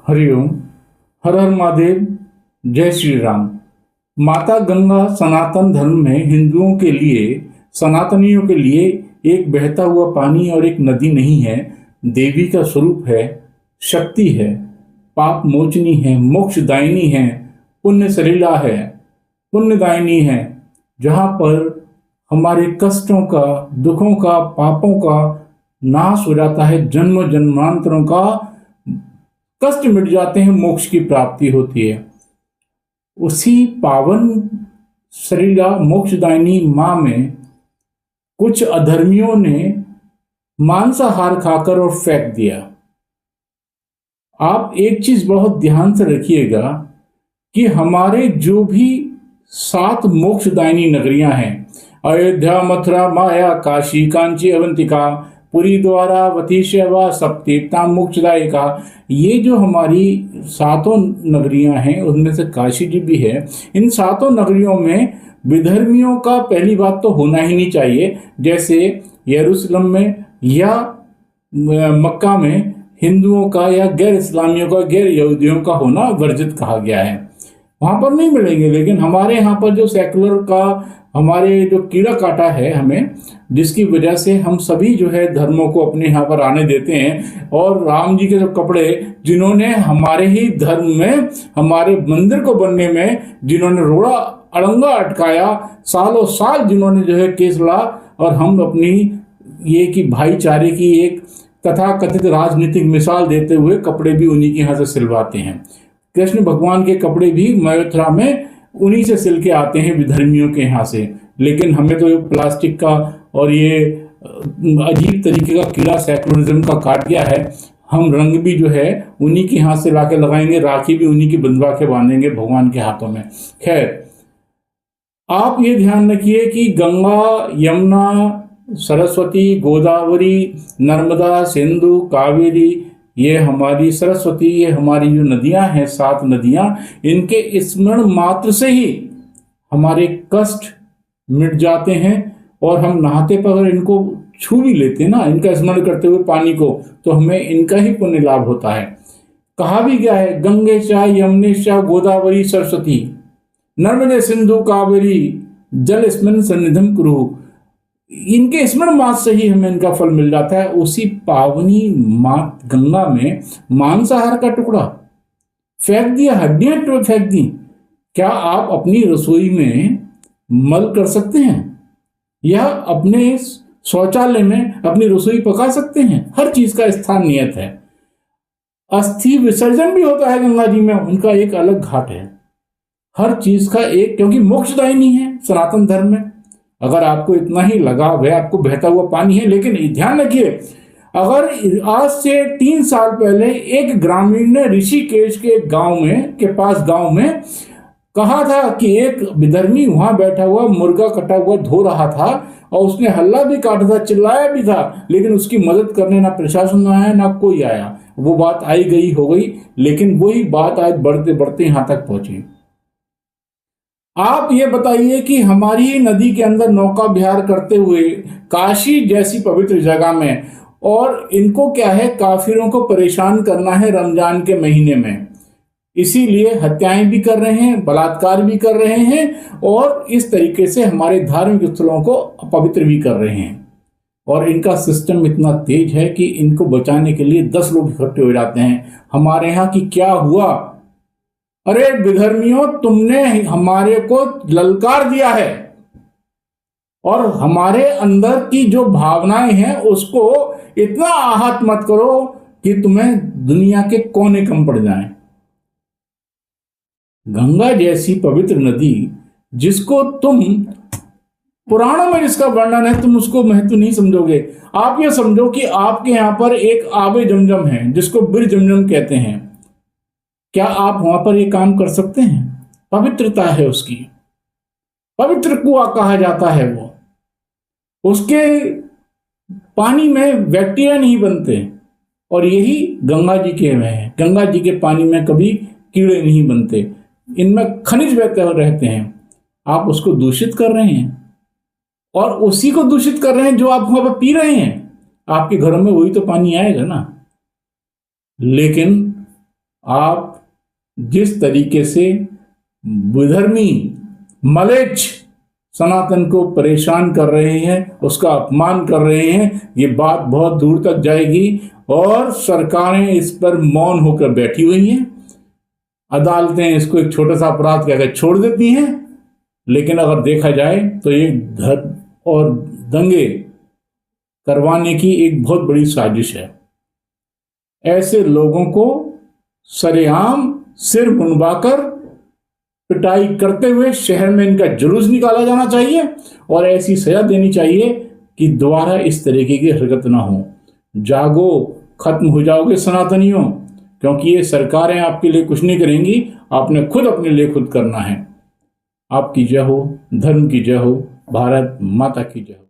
हरिओम। हर हर महादेव। जय श्री राम। माता गंगा सनातन धर्म में हिंदुओं के लिए, सनातनियों के लिए एक बहता हुआ पानी और एक नदी नहीं है, देवी का स्वरूप है, शक्ति है, पाप मोचनी है, मोक्षदायिनी है, पुण्य सलीला है, पुण्यदायिनी है, जहाँ पर हमारे कष्टों का, दुखों का, पापों का नाश हो जाता है, जन्म जन्मांतरों का कष्ट मिट जाते हैं, मोक्ष की प्राप्ति होती है। उसी पावन सलीला मोक्षदायिनी मां में कुछ अधर्मियों ने मांसाहार खाकर और फेंक दिया। आप एक चीज बहुत ध्यान से रखिएगा कि हमारे जो भी 7 मोक्षदायिनी नगरियां हैं, अयोध्या, मथुरा, माया, काशी, कांची, अवंतिका, पुरी, द्वारावती, शैवा, सप्तीर्था, मोक्षदायिका, ये जो हमारी 7 नगरियां हैं, उनमें से काशी जी भी है। इन 7 नगरियों में विधर्मियों का पहली बात तो होना ही नहीं चाहिए। जैसे यरूशलेम में या मक्का में हिंदुओं का या गैर इस्लामियों का, गैर यहूदियों का होना वर्जित कहा गया है, वहां पर नहीं मिलेंगे। लेकिन हमारे यहाँ पर जो सेकुलर का हमारे जो कीड़ा काटा है हमें, जिसकी वजह से हम सभी जो है धर्मों को अपने यहाँ पर आने देते हैं, और राम जी के जो कपड़े जिन्होंने हमारे ही धर्म में, हमारे मंदिर को बनने में जिन्होंने रोड़ा अड़ंगा अटकाया, सालों साल जिन्होंने जो है केस लड़ा, और हम अपनी ये कि भाईचारे की एक तथा कथित राजनीतिक मिसाल देते हुए कपड़े भी उन्हीं के यहाँ से सिलवाते हैं। कृष्ण भगवान के कपड़े भी मथुरा में उन्हीं से सिल के आते हैं, विधर्मियों के यहाँ से। लेकिन हमें तो प्लास्टिक का और ये अजीब तरीके का कीड़ा सेकुलरिज्म का काट गया है। हम रंग भी जो है उन्हीं के हाथ से लाके लगाएंगे, राखी भी उन्हीं की बंधवा के बांधेंगे भगवान के हाथों में। खैर, आप ये ध्यान रखिए कि गंगा, यमुना, सरस्वती, गोदावरी, नर्मदा, सिंधु, कावेरी, ये हमारी सरस्वती, ये हमारी जो नदियां हैं, 7 नदियां, इनके स्मरण मात्र से ही हमारे कष्ट मिट जाते हैं। और हम नहाते पर अगर इनको छू भी लेते हैं ना, इनका स्मरण करते हुए पानी को, तो हमें इनका ही पुण्य लाभ होता है। कहा भी गया है, गंगे चा यमुने चा गोदावरी सरस्वती नर्मदे सिंधु कावेरी जल स्मरण सन्निधम कुरु। इनके स्मरण मात्र से ही हमें इनका फल मिल जाता है। उसी पावनी मात गंगा में मांसाहार का टुकड़ा फेंक दिया, हड्डियां फेंक दी। क्या आप अपनी रसोई में मल कर सकते हैं, या अपने शौचालय में अपनी रसोई पका सकते हैं? हर चीज का स्थान नियत है। अस्थि विसर्जन भी होता है गंगा जी में, उनका एक अलग घाट है। हर चीज का एक, क्योंकि मोक्षदायिनी है सनातन धर्म में। अगर आपको इतना ही लगाव है, आपको बहता हुआ पानी है। लेकिन ध्यान रखिए, अगर आज से 3 साल पहले एक ग्रामीण ने ऋषिकेश के गांव में कहा था कि एक विधर्मी वहां बैठा हुआ मुर्गा कटा हुआ धो रहा था, और उसने हल्ला भी काटा था, चिल्लाया भी था, लेकिन उसकी मदद करने ना प्रशासन आया ना कोई आया। वो बात आई गई हो गई, लेकिन वही बात आज बढ़ते बढ़ते यहां तक पहुंची। आप ये बताइए कि हमारी ही नदी के अंदर नौका विहार करते हुए काशी जैसी पवित्र जगह में, और इनको क्या है, काफिरों को परेशान करना है रमजान के महीने में, इसीलिए हत्याएं भी कर रहे हैं, बलात्कार भी कर रहे हैं, और इस तरीके से हमारे धार्मिक स्थलों को अपवित्र भी कर रहे हैं। और इनका सिस्टम इतना तेज है कि इनको बचाने के लिए 10 लोग इकट्ठे हो जाते हैं। हमारे यहाँ की क्या हुआ, अरे विधर्मियों, तुमने हमारे को ललकार दिया है, और हमारे अंदर की जो भावनाएं हैं उसको इतना आहत मत करो कि तुम्हें दुनिया के कोने कम पड़ जाएं। गंगा जैसी पवित्र नदी, जिसको तुम पुराणों में जिसका वर्णन है, तुम उसको महत्व नहीं समझोगे। आप ये समझो कि आपके यहां पर एक आबे जमजम है, जिसको बिर जमजम कहते हैं। क्या आप वहां पर ये काम कर सकते हैं? पवित्रता है उसकी, पवित्र कुआं कहा जाता है वो। उसके पानी में बैक्टीरिया नहीं बनते, और यही गंगा जी के में है। गंगा जी के पानी में कभी कीड़े नहीं बनते, इनमें खनिज रहते हैं। आप उसको दूषित कर रहे हैं, और उसी को दूषित कर रहे हैं जो आप वहां पर पी रहे हैं। आपके घरों में वही तो पानी आएगा ना। लेकिन आप जिस तरीके से विधर्मी मलेच्छ सनातन को परेशान कर रहे हैं, उसका अपमान कर रहे हैं, ये बात बहुत दूर तक जाएगी और सरकारें इस पर मौन होकर बैठी हुई हैं। अदालतें इसको एक छोटा सा अपराध कहकर छोड़ देती हैं, लेकिन अगर देखा जाए तो ये धर्म और दंगे करवाने की एक बहुत बड़ी साजिश है। ऐसे लोगों को सरेआम सिर मुंडवाकर पिटाई करते हुए शहर में इनका जुलूस निकाला जाना चाहिए और ऐसी सजा देनी चाहिए कि दोबारा इस तरीके की हरकत ना हो। जागो, खत्म हो जाओगे सनातनियों, क्योंकि ये सरकारें आपके लिए कुछ नहीं करेंगी, आपने खुद अपने लिए खुद करना है। आपकी जय हो, धर्म की जय हो, भारत माता की जय हो।